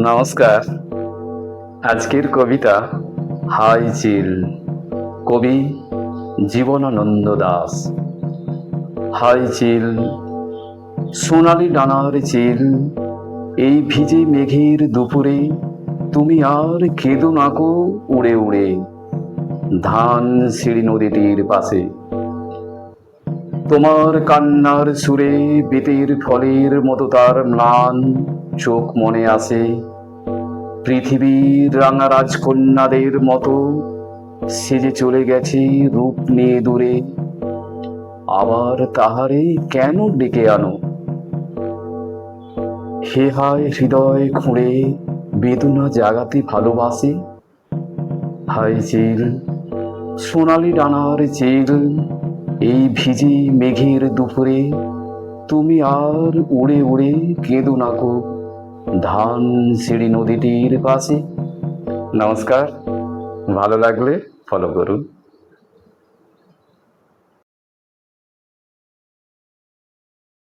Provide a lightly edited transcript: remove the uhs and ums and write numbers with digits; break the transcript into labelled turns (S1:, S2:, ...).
S1: নমস্কার। আজকের কবিতা হাই চিল, কবি জীবনানন্দ দাস। হাই চিল, সোনালি ডানার চিল, এই ভিজে মেঘের দুপুরে তুমি আর কেঁদো নাকো উড়ে উড়ে ধান সিঁড়ি নদীটির পাশে। তোমার কান্নার সুরে বেতের ফলের মতো তার ম্লান চোখ মনে আসে। পৃথিবীর রাঙা রাজকন্যাদের মতো সেজে চলে গেছে রূপ নিয়ে দূরে। আবার তাহারে কেন ডেকে আনো? হে হায় হৃদয় খুঁড়ে বেদনা জাগাতে ভালোবাসে। হায় চিল, সোনালি ডানার চিল, এই ভিজে মেঘের দুপুরে তুমি আর উড়ে উড়ে কেঁদো নাকো ধান সিঁড়ি নদীটির পাশে। নমস্কার, ভালো লাগলে ফলো করুন।